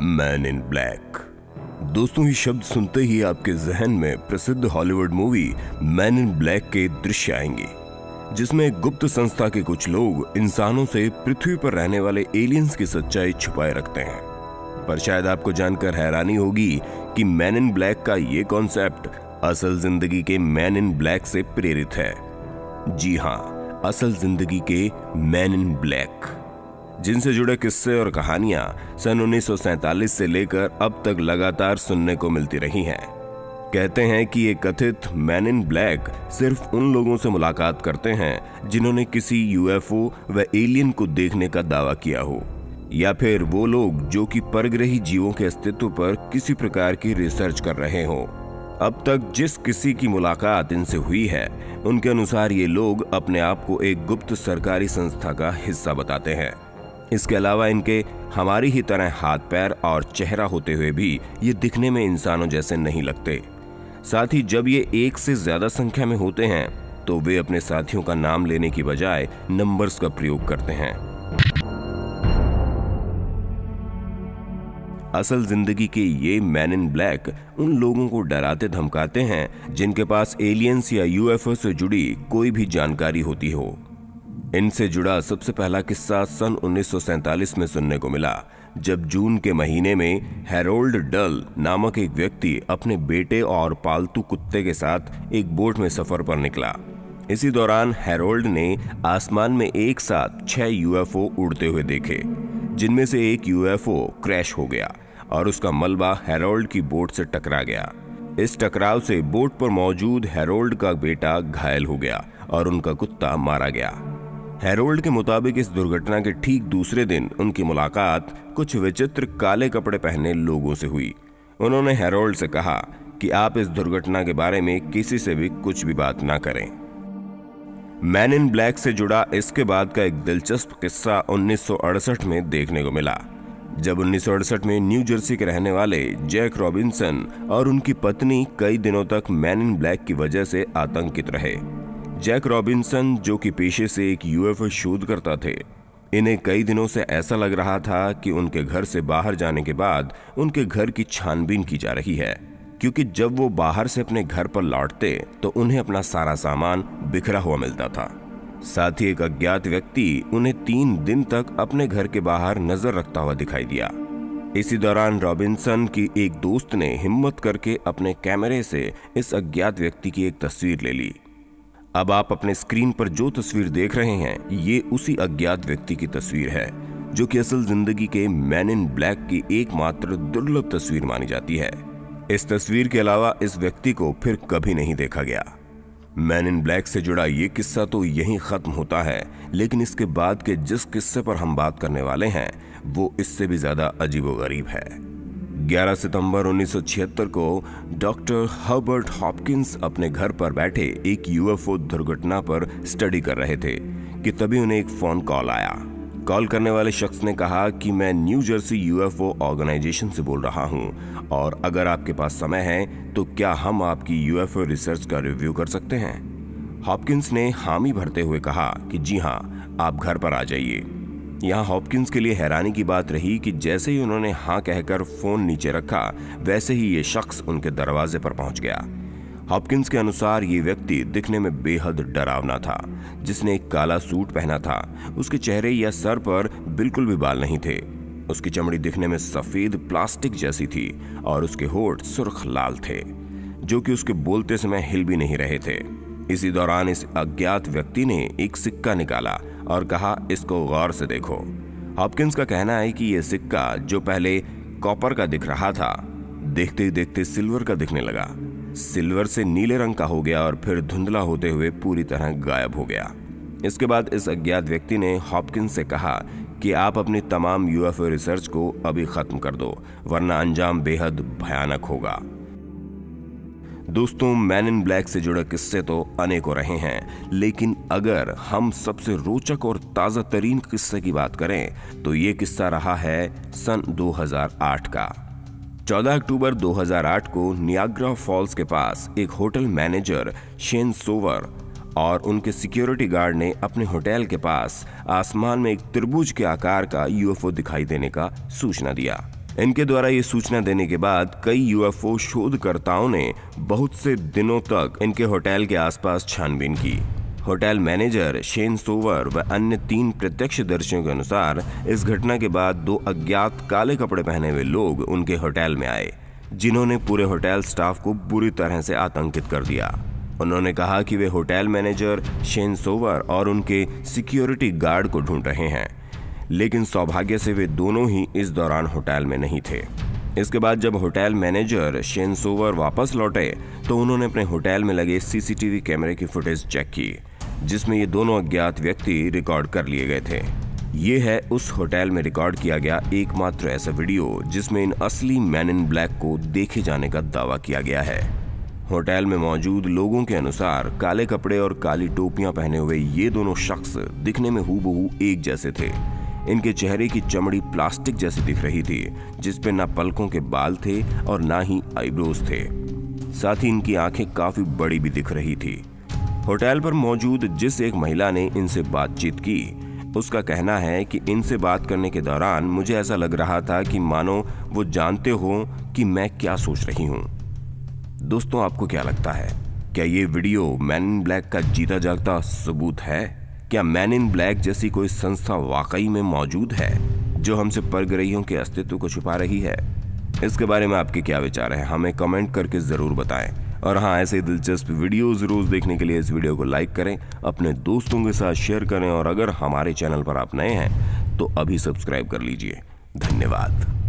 Man in black. दोस्तों, ये शब्द सुनते ही आपके जहन में प्रसिद्ध Hollywood movie man in black के दृश्य आएंगे, जिसमें एक गुप्त संस्था के कुछ लोग इंसानों से पृथ्वी पर रहने वाले एलियंस की सच्चाई छुपाए रखते हैं। पर शायद आपको जानकर हैरानी होगी कि मैन इन ब्लैक का ये कॉन्सेप्ट असल जिंदगी के मैन इन ब्लैक से प्रेरित है। जी हाँ, असल जिंदगी के मैन इन ब्लैक, जिनसे जुड़े किस्से और कहानियां सन 1947 से लेकर अब तक लगातार सुनने को मिलती रही हैं। कहते हैं कि ये कथित मैन इन ब्लैक सिर्फ उन लोगों से मुलाकात करते हैं जिन्होंने किसी यूएफओ व एलियन को देखने का दावा किया हो, या फिर वो लोग जो कि परग्रही जीवों के अस्तित्व पर किसी प्रकार की रिसर्च कर रहे हो। अब तक जिस किसी की मुलाकात इनसे हुई है, उनके अनुसार ये लोग अपने आप को एक गुप्त सरकारी संस्था का हिस्सा बताते हैं। इसके अलावा इनके हमारी ही तरह हाथ पैर और चेहरा होते हुए भी ये दिखने में इंसानों जैसे नहीं लगते। साथ ही जब ये एक से ज्यादा संख्या में होते हैं तो वे अपने साथियों का नाम लेने की बजाय नंबर्स का प्रयोग करते हैं। असल जिंदगी के ये मैन इन ब्लैक उन लोगों को डराते धमकाते हैं जिनके पास एलियंस या यूएफओ से जुड़ी कोई भी जानकारी होती हो। इनसे जुड़ा सबसे पहला किस्सा सन 1947 में सुनने को मिला, जब जून के महीने में हैरोल्ड डल नामक एक व्यक्ति अपने बेटे और पालतू कुत्ते के साथ एक बोट में सफर पर निकला। इसी दौरान हैरोल्ड ने आसमान में एक साथ 6 यूएफओ उड़ते हुए देखे, जिनमें से एक यूएफओ क्रैश हो गया और उसका मलबा हैरोल्ड की बोट से टकरा गया। इस टकराव से बोट पर मौजूद हैरोल्ड का बेटा घायल हो गया और उनका कुत्ता मारा गया। हैरोल्ड के मुताबिक इस दुर्घटना के ठीक दूसरे दिन उनकी मुलाकात कुछ विचित्र काले कपड़े पहने लोगों से हुई। उन्होंने हैरोल्ड से कहा कि आप इस दुर्घटना के बारे में किसी से भी कुछ भी बात ना करें। मैन इन ब्लैक से जुड़ा इसके बाद का एक दिलचस्प किस्सा 1968 में देखने को मिला, जब 1968 में न्यू जर्सी के रहने वाले जैक रॉबिन्सन और उनकी पत्नी कई दिनों तक मैन इन ब्लैक की वजह से आतंकित रहे। जैक रॉबिन्सन, जो कि पेशे से एक यूएफओ शोधकर्ता थे, इन्हें कई दिनों से ऐसा लग रहा था कि उनके घर से बाहर जाने के बाद उनके घर की छानबीन की जा रही है, क्योंकि जब वो बाहर से अपने घर पर लौटते तो उन्हें अपना सारा सामान बिखरा हुआ मिलता था। साथ ही एक अज्ञात व्यक्ति उन्हें 3 दिन तक अपने घर के बाहर नजर रखता हुआ दिखाई दिया। इसी दौरान रॉबिन्सन की एक दोस्त ने हिम्मत करके अपने कैमरे से इस अज्ञात व्यक्ति की एक तस्वीर ले ली। अब आप अपने स्क्रीन पर जो तस्वीर देख रहे हैं, ये उसी अज्ञात व्यक्ति की तस्वीर है, जो कि असल जिंदगी के मैन इन ब्लैक की एकमात्र दुर्लभ तस्वीर मानी जाती है। इस तस्वीर के अलावा इस व्यक्ति को फिर कभी नहीं देखा गया। मैन इन ब्लैक से जुड़ा ये किस्सा तो यहीं खत्म होता है, लेकिन इसके बाद के जिस किस्से पर हम बात करने वाले हैं वो इससे भी ज्यादा अजीबोगरीब है। 11 सितंबर 1976 को डॉक्टर हर्बर्ट हॉपकिंस अपने घर पर बैठे एक यूएफओ दुर्घटना पर स्टडी कर रहे थे कि तभी उन्हें एक फोन कॉल आया। कॉल करने वाले शख्स ने कहा कि मैं न्यू जर्सी यूएफओ ऑर्गेनाइजेशन से बोल रहा हूं, और अगर आपके पास समय है तो क्या हम आपकी यूएफओ रिसर्च का रिव्यू कर सकते हैं। हॉपकिंस ने हामी भरते हुए कहा कि जी हां, आप घर पर आ जाइए। यहाँ हॉपकिंस के लिए हैरानी की बात रही कि जैसे ही उन्होंने हाँ कहकर फोन नीचे रखा, वैसे ही ये शख्स उनके दरवाजे पर पहुंच गया। हॉपकिंस के अनुसार ये व्यक्ति दिखने में बेहद डरावना था, जिसने एक काला सूट पहना था। उसके चेहरे या सर पर बिल्कुल भी बाल नहीं थे। उसकी चमड़ी दिखने में सफेद प्लास्टिक जैसी थी और उसके होंठ सुर्ख लाल थे, जो कि उसके बोलते समय हिल भी नहीं रहे थे। इसी दौरान इस अज्ञात व्यक्ति ने एक सिक्का निकाला और कहा, इसको गौर से देखो। हॉपकिंस का कहना है कि यह सिक्का, जो पहले कॉपर का दिख रहा था, देखते देखते सिल्वर का दिखने लगा। सिल्वर से नीले रंग का हो गया और फिर धुंधला होते हुए पूरी तरह गायब हो गया। इसके बाद इस अज्ञात व्यक्ति ने हॉपकिंस से कहा कि आप अपनी तमाम यूएफओ रिसर्च को अभी खत्म कर दो, वरना अंजाम बेहद भयानक होगा। दोस्तों, मैन इन ब्लैक से जुड़े किस्से तो अनेकों रहे हैं, लेकिन अगर हम सबसे रोचक और ताजा तरीन किस्से की बात करें तो ये किस्सा रहा है सन 2008 का। 14 अक्टूबर 2008 को नियाग्रा फॉल्स के पास एक होटल मैनेजर शेन सोवर और उनके सिक्योरिटी गार्ड ने अपने होटल के पास आसमान में एक त्रिभुज के आकार का यूएफओ दिखाई देने का सूचना दिया। इनके द्वारा ये सूचना देने के बाद कई यूएफओ शोधकर्ताओं ने बहुत से दिनों तक इनके होटल के आसपास छानबीन की। होटल मैनेजर शेन सोवर व अन्य 3 प्रत्यक्षदर्शियों के अनुसार इस घटना के बाद 2 अज्ञात काले कपड़े पहने हुए लोग उनके होटल में आए, जिन्होंने पूरे होटल स्टाफ को बुरी तरह से आतंकित कर दिया। उन्होंने कहा कि वे होटल मैनेजर शेन सोवर और उनके सिक्योरिटी गार्ड को ढूंढ रहे हैं, लेकिन सौभाग्य से वे दोनों ही इस दौरान होटल में नहीं थे। इसके बाद जब होटल मैनेजर शेन सोवर वापस लौटे तो उन्होंने अपने होटल में लगे सीसीटीवी कैमरे की फुटेज चेक की, जिसमें ये दोनों अज्ञात व्यक्ति रिकॉर्ड कर लिए गए थे। ये है उस होटल में रिकॉर्ड किया गया एकमात्र ऐसा वीडियो जिसमें इन असली मैन इन ब्लैक को देखे जाने का दावा किया गया है। होटल में मौजूद लोगों के अनुसार काले कपड़े और काली टोपियां पहने हुए ये दोनों शख्स दिखने में हूबहू एक जैसे थे। इनके चेहरे की चमड़ी प्लास्टिक जैसी दिख रही थी, जिसपे ना पलकों के बाल थे और ना ही आईब्रोज थे। साथ ही इनकी आंखें काफी बड़ी भी दिख रही थी। होटल पर मौजूद जिस एक महिला ने इनसे बातचीत की, उसका कहना है कि इनसे बात करने के दौरान मुझे ऐसा लग रहा था कि मानो वो जानते हो कि मैं क्या सोच रही हूँ। दोस्तों, आपको क्या लगता है? क्या ये वीडियो मैन इन ब्लैक का जीता जागता सबूत है? क्या मैन इन ब्लैक जैसी कोई संस्था वाकई में मौजूद है जो हमसे परग्रहियों के अस्तित्व को छुपा रही है? इसके बारे में आपके क्या विचार हैं? हमें कमेंट करके जरूर बताएं। और हाँ, ऐसे दिलचस्प वीडियोस रोज देखने के लिए इस वीडियो को लाइक करें, अपने दोस्तों के साथ शेयर करें और अगर हमारे चैनल पर आप नए हैं तो अभी सब्सक्राइब कर लीजिए। धन्यवाद।